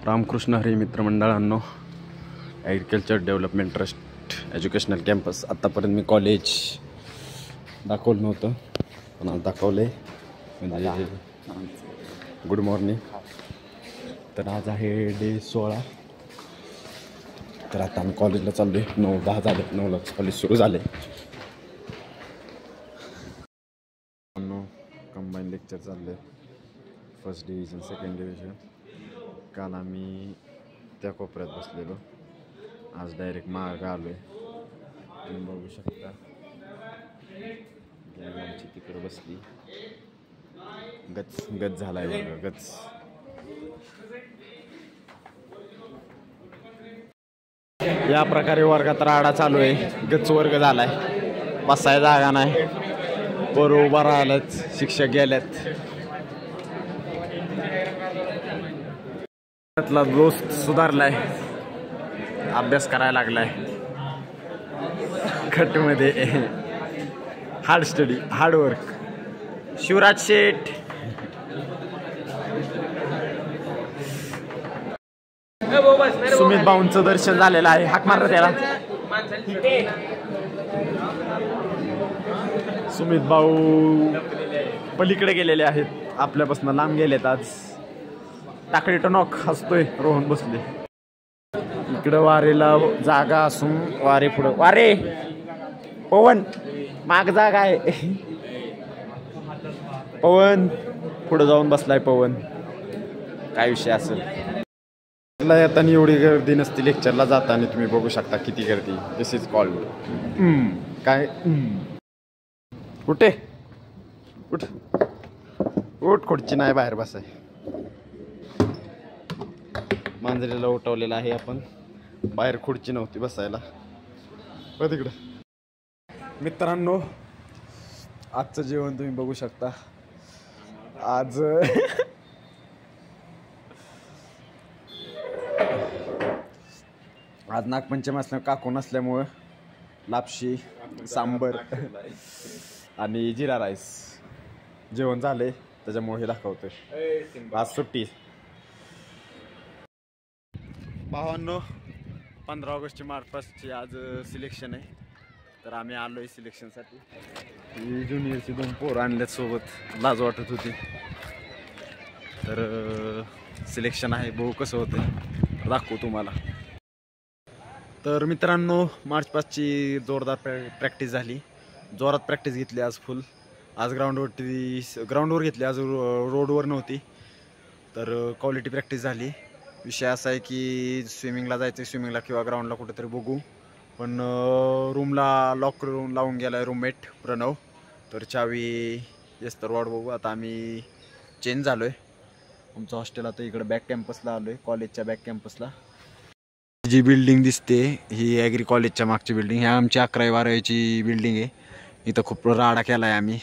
रामकृष्ण हरी मित्रमंडळांनो, agriculture development trust educational campus. आत्तापर्यंत मी कॉलेज दाखवलं नव्हतं, पण आज दाखवलं आहे. म्हणजे गुड मॉर्निंग. तर आज आहे डे 16. तर आता आम्ही कॉलेजला चाललो आहे. 9-10 झाले, 9ला कॉलेज सुरू झाले. कंबाईन लेक्चर चालले, फर्स्ट डिव्हिजन, सेकंड डिव्हिजन. काल आम्ही त्या कोपऱ्यात बसलेलो, आज डायरेक्ट मागं आलो आहे. तुम्ही बघू शकता, गॅग आमची तिकडं बसली. गच झाला आहे बघा, गच. या प्रकारे वर्गात राडा चालू आहे. गच वर्ग झालाय, बसाय जागा नाही, पोरं उभा राहिलेत, शिक्षक गेलेत. त्यातला दोस्त सुधारलाय, अभ्यास करायला लागलाय खटमध्ये. Hard study, hard work. Shivraj Sheth, Sumit भाऊंचं दर्शन झालेलं आहे. हाक मार त्याला. सुमित भाऊ पलीकडे गेलेले आहेत, आपल्यापासून लांब गेलेत. आज टाकळी टोनॉक हसतोय, रोहन बसले. इकडं वारेला जागा असून वारे पुढं, वारे पवन माग जागा आहे. पवन पुढं जाऊन बसलाय. पवन काय विषय असेल. येताना एवढी गर्दी नसती, लेक्चरला जाताना तुम्ही बघू शकता किती गर्दी. दिस इज कॉल्ड काय. कुठे उठ उठ, खुर्ची नाही, बाहेर बसाय. मांजरीला उठवलेलं आहे आपण, बाहेर खुर्ची नव्हती बसायला. बघ तिकडं. मित्रांनो, आजचं जेवण तुम्ही बघू शकता. आज नागपंचमी असल्यामुळे काकू नसल्यामुळं लापशी, सांबर आणि जिरा राईस जेवण झाले, त्याच्यामुळे हे दाखवतोय. आज सुट्टी. भावांनो, 15 ऑगस्टची मार्च पास्टची आज सिलेक्शन आहे. तर आम्ही आलो आहे सिलेक्शनसाठी. ज्युनियरची 2 पोरं आणल्यात सोबत, लाज वाटत होती. तर सिलेक्शन आहे, बघू कसं होतं, दाखवू तुम्हाला. तर मित्रांनो, मार्च पास्टची जोरदार प्रॅक्टिस झाली, जोरात प्रॅक्टिस घेतली आज फुल. आज ग्राउंडवर घेतली, आज रोडवर नव्हती. तर क्वालिटी प्रॅक्टिस झाली. विषय असा आहे की स्विमिंगला जायचं, स्विमिंगला किंवा ग्राउंडला कुठेतरी बघू. पण रूमला लॉक करून लावून गेला आहे रूममेट प्रणव. तर चावी येस तर वाट बघू. आता आम्ही चेंज झालो आहे. आमचं हॉस्टेल आता इकडं बॅक कॅम्पसला आलो आहे, कॉलेजच्या बॅक कॅम्पसला. जी बिल्डिंग दिसते ही ॲग्री कॉलेजच्या मागची बिल्डिंग. ह्या आमची 11वी-12वीची बिल्डिंग आहे. इथं खूप राडा केला आहे आम्ही.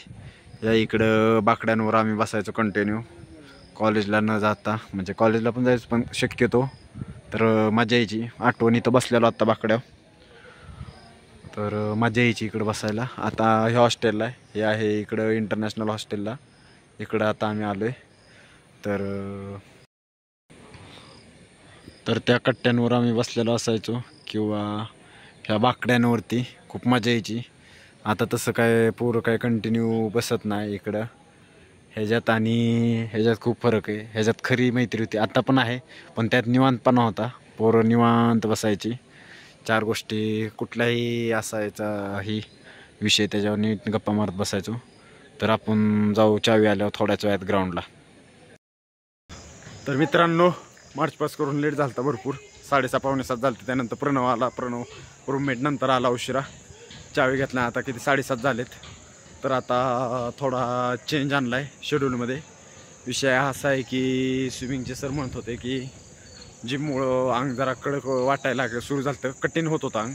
या इकडं बाकड्यांवर आम्ही बसायचो कंटिन्यू, कॉलेजला न जाता. म्हणजे कॉलेजला पण जायचं, पण शक्यतो तर मजा यायची. आठवण इथं बसलेलो आत्ता बाकड्यावर, तर मजा यायची इकडं बसायला. आता हे हॉस्टेलला आहे, हे आहे इकडं इंटरनॅशनल हॉस्टेलला. इकडं आता आम्ही आलो आहे. तर त्या कट्ट्यांवर आम्ही बसलेलो असायचो किंवा ह्या बाकड्यांवरती. खूप मजा यायची. आता तसं काय पोरं काय कंटिन्यू बसत नाही इकडं. ह्याच्यात आणि ह्याच्यात खूप फरक आहे. ह्याच्यात खरी मैत्री होती, आता पण आहे, पण त्यात निवांतपणा होता. पोरं निवांत बसायची, 4 गोष्टी कुठलाही असायचा ही विषय, त्याच्यावर नीट गप्पा मारत बसायचो. तर आपण जाऊ चावी आल्यावर थोड्याच वेळात ग्राउंडला. तर मित्रांनो, मार्च पास करून लेट झाला भरपूर. 6:30-7 झाले. त्यानंतर प्रणव आला. प्रणव रूममेट नंतर आला उशिरा. चावी घेतला. आता किती 7:30 झालेत. तर आता थोडा चेंज आणला आहे शेड्यूलमध्ये. विषय असा आहे की स्विमिंगचे सर म्हणत होते की जिममुळं अंग जरा कडक वाटायला लागलं, सुरू झालं तर कठीण होत होतं अंग.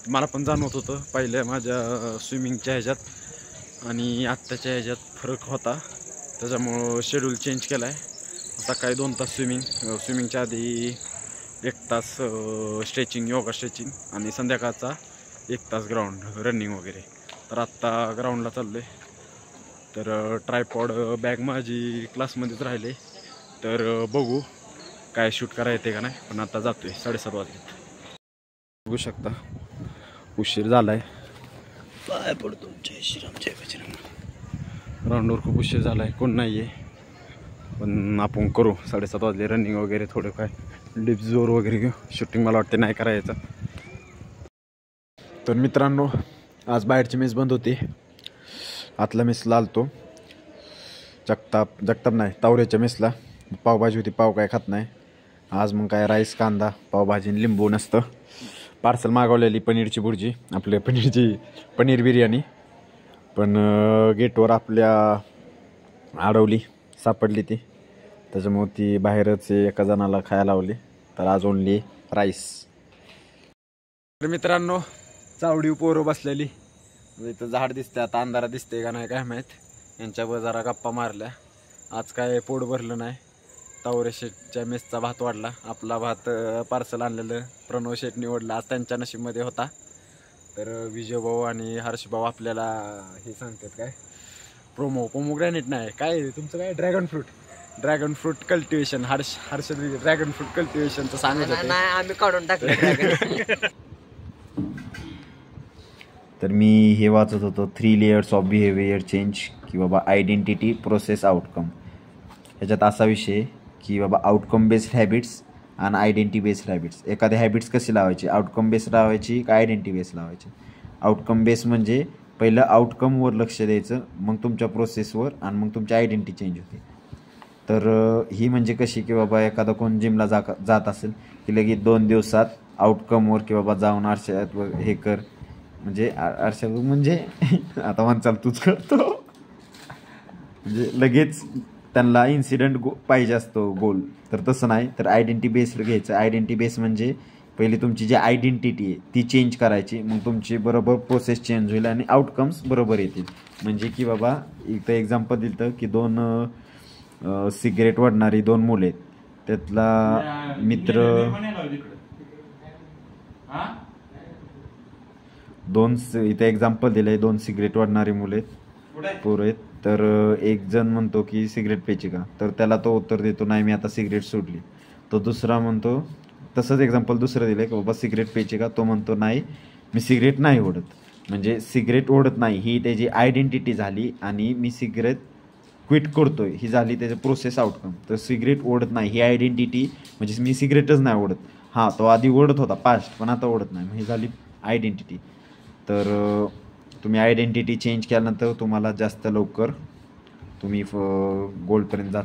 मला पण जाणवत होतं पहिल्या माझ्या स्विमिंगच्या ह्याच्यात आणि आत्ताच्या ह्याच्यात फरक होता. त्याच्यामुळं शेड्यूल चेंज केला आहे. सकाळी 2 तास स्विमिंगच्या आधी 1 तास स्ट्रेचिंग, योगा स्ट्रेचिंग, आणि संध्याकाळचा 1 तास ग्राउंड रनिंग वगैरे. तर आत्ता ग्राउंडला चाललो आहे. तर ट्रायपॉड बॅग माझी क्लासमध्येच राहिले. तर बघू काय शूट करा येते का नाही, पण आता जातोय 7:30 वाजले. बघू शकता उशीर झालाय. पाय पडतो जय श्रीराम जय बजरंग. ग्राउंडवर खूप उशीर झालाय, कोण नाही आहे, पण आपण करू. 7:30 वाजले. रनिंग वगैरे थोडं काय डिप्स जोर वगैरे घेऊ. शूटिंग मला वाटते नाही करायचं. तर मित्रांनो आज बाहेरची मेस बंद होती. आतला मेसला आलतो. जगताप नाही तावरेच्या मेसला पावभाजी होती. पाव काय खात नाही आज. मग काय राईस कांदा पावभाजी लिंबू नसतं. पार्सल मागवलेली पनीरची भुर्जी, आपल्या पनीर बिर्याणी, पण गेटवर आपल्या अडवली सापडली ती, त्याच्यामुळे ती बाहेरच एका जणाला खायला लावली. तर आज ओनली राईस. तर मित्रांनो चावडी पोरं बसलेली, इथं झाड दिसते. आता अंधारा दिसते का नाही काय माहीत. यांच्यावर जरा गप्पा मारल्या. आज काय पोट भरलं नाही. तावरे शेटच्या मेसचा भात वाढला. आपला भात पार्सल आणलेलं प्रणव शेट निवडला. आज त्यांच्या नशीबमध्ये होता. तर विजय भाऊ आणि हर्ष भाऊ आपल्याला हे सांगतात काय पोमोग्रॅनेट नाही काय तुमचं काय dragon fruit cultivation. Harsh dragon fruit कल्टिवेशनचं सांगत होते. आम्ही काढून टाकलं. तर मी हे वाचत होतो 3 लेयर्स ऑफ बिहेवियर चेंज, की बाबा आयडेंटिटी प्रोसेस आउटकम. ह्याच्यात असा विषय की बाबा आउटकम बेस्ड हॅबिट्स आणि आयडेंटिटी बेस्ड हॅबिट्स. एखादी हॅबिट्स कशी लावायची, आउटकम बेस्ड लावायची का आयडेंटिटी बेस्ड लावायची. आउटकम बेस्ड म्हणजे पहिलं आउटकमवर लक्ष द्यायचं, मग तुमच्या प्रोसेसवर, आणि मग तुमची आयडेंटिटी चेंज होते. तर ही म्हणजे कशी की बाबा एखादा कोण जिमला जात असेल की लगेच 2 दिवसात आउटकमवर की बाबा जाऊन आरशात हे कर, म्हणजे आरशात म्हणजे आता म्हणचाल तूच करतो, म्हणजे लगेच त्यांना इन्सिडेंट पाहिजे असतो गोल. तर तसं नाही, तर आयडेंटिटी बेस्ड घ्यायचं. आयडेंटिटी बेस म्हणजे पहिली तुमची जी आयडेंटिटी आहे ती चेंज करायची, मग तुमची बरोबर प्रोसेस चेंज होईल आणि आउटकम्स बरोबर येतील. म्हणजे की बाबा इथं एक्झाम्पल दिलं की 2 सिगरेट ओढणारी 2 मुले आहेत. त्यातला मित्र इथं एक्झाम्पल दिलं आहे 2 सिगरेट ओढणारी मुले पोरं आहेत. तर एक जण म्हणतो की सिगरेट प्यायची का, तर त्याला तो उत्तर देतो नाही मी आता सिगरेट सोडली. तो दुसरा म्हणतो, तसंच एक्झाम्पल दुसरं दिलं की बाबा सिगरेट प्यायची का, तो म्हणतो नाही मी सिगरेट नाही ओढत. म्हणजे सिगरेट ओढत नाही ही त्याची आयडेंटिटी झाली, आणि मी सिगरेट क्विट करतोय ही झाली त्याची प्रोसेस आउटकम. तर सिगरेट ओढत नाही ही आयडेंटिटी, म्हणजे मी सिगरेटच नाही ओढत. हां तो आधी ओढत होता पास्ट, पण आता ओढत नाही, ही झाली आयडेंटिटी. तर तुम्ही आयडेंटिटी चेंज केल्यानंतर तुम्हाला जास्त लवकर तुम्ही गोलपर्यंत जाता.